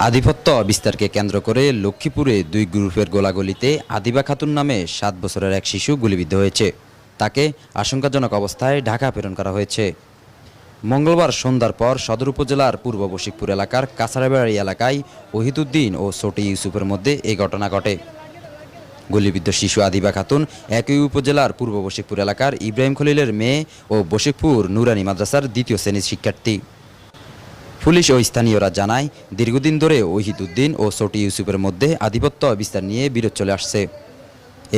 আধিপত্য বিস্তারকে কেন্দ্র করে লক্ষ্মীপুরে দুই গ্রুপের গোলাগুলিতে আদিবা খাতুন নামে 7 বছরের এক শিশু গুলিবিদ্ধ হয়েছে। তাকে আশঙ্কাজনক অবস্থায় ঢাকা প্রেরণ করা হয়েছে। মঙ্গলবার সন্ধ্যার পর সদর উপজেলার পূর্ব বশিকপুর এলাকার কাছাড়াবাড়ি এলাকায় ওহিদুদ্দিন ও ছোটি ইউসুফের মধ্যে এই ঘটনা ঘটে। গুলিবিদ্ধ শিশু আদিবা খাতুন একই উপজেলার পূর্ব বশিকপুর এলাকার ইব্রাহিম খলিলের মেয়ে ও বশিকপুর নুরানি মাদ্রাসার 2য় শ্রেণীর শিক্ষার্থী। পুলিশ ও স্থানীয়রা জানায়, দীর্ঘদিন ধরে ওহিদুদ্দিন ও ছোটি ইউসুফের মধ্যে আধিপত্য বিস্তার নিয়ে বিরোধ চলে আসছে।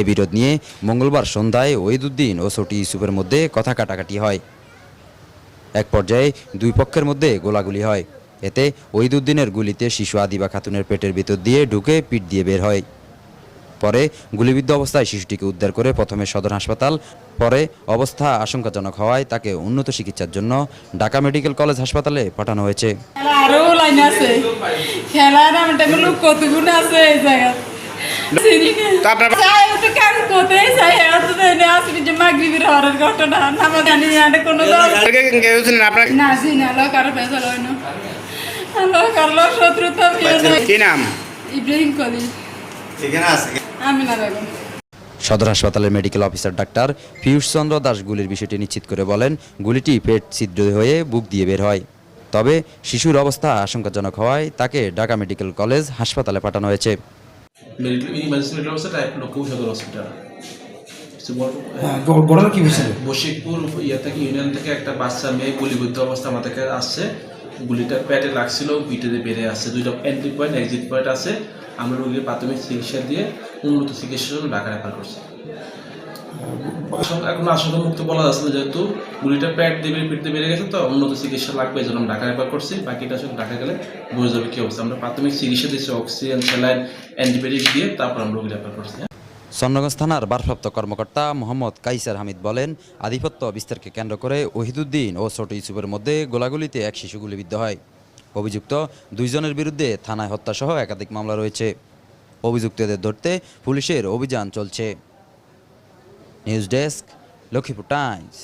এ বিরোধ নিয়ে মঙ্গলবার সন্ধ্যায় ওহিদুদ্দিন ও ছোটি ইউসুফের মধ্যে কথা কাটাকাটি হয়। এক পর্যায়ে দুই পক্ষের মধ্যে গোলাগুলি হয়। এতে ওহিদুদ্দিনের গুলিতে শিশু আদিবা খাতুনের পেটের ভিতর দিয়ে ঢুকে পিঠ দিয়ে বের হয়। পরে গুলিবিদ্ধ অবস্থায় শিশুটিকে উদ্ধার করে প্রথমে সদর হাসপাতাল, পরে অবস্থা আশঙ্কাজনক হওয়ায় তাকে উন্নত চিকিৎসার জন্য ঢাকা মেডিকেল কলেজ হাসপাতালে পাঠানো হয়েছে। আরো লাইন আছে, খেলার আমার লোক কতগুলো আছে এই জায়গা। ঘটনা কোনো শত্রুতা ইব্রাহিম কলিল। সদর হাসপাতালের medical officer doctor Piyush Chandra Das গুলির বিষয়টি নিশ্চিত করে বলেন, গুলিটি পেট ছিদ্র হয়ে বুক দিয়ে বের হয়। তবে শিশুর অবস্থা আশঙ্কাজনক হওয়ায় তাকে ঢাকা মেডিকেল কলেজ হাসপাতালে পাঠানো হয়েছে। বশিকপুর ইউনিয়ন থেকে একটা বাচ্চা মেয়ে গুলিবিদ্ধ অবস্থা আমাদের কাছে আসছে। গুলিটা পেটে লাগছিল, পিঠে বেড়ে আসছে। 2টা এন্ট্রি পয়েন্ট, এক্সিট পয়েন্ট আছে। আমরা রোগীর প্রাথমিক চিকিৎসা দিয়ে উন্নত চিকিৎসার জন্য ঢাকা রেফার করছি। এখন আশঙ্কা মুক্ত বলা যাচ্ছে না, যেহেতু গুলিটা পেট দিয়ে পিঠে বেড়ে গেছে, তো উন্নত চিকিৎসা লাগবে, এই জন্য আমরা ঢাকা রেফার করছি। বাকিটা আসলে ঢাকা গেলে বোঝা যাবে কি অবস্থা। আমরা প্রাথমিক চিকিৎসা দিচ্ছি, অক্সিজেন, স্যালাইন, অ্যান্টিবায়োটিক দিয়ে, তারপর আমরা রোগী রেফার করছি। চন্দ্রগঞ্জ থানার ভারপ্রাপ্ত কর্মকর্তা মোহাম্মদ কাইসার হামিদ বলেন, আধিপত্য বিস্তারকে কেন্দ্র করে ওহিদুদ্দিন ও ছোট ইউসুফের মধ্যে গোলাগুলিতে এক শিশু গুলিবিদ্ধ হয়। অভিযুক্ত 2 জনের বিরুদ্ধে থানায় হত্যাসহ একাধিক মামলা রয়েছে। অভিযুক্তদের ধরতে পুলিশের অভিযান চলছে। News desk, Lakshmipur Times.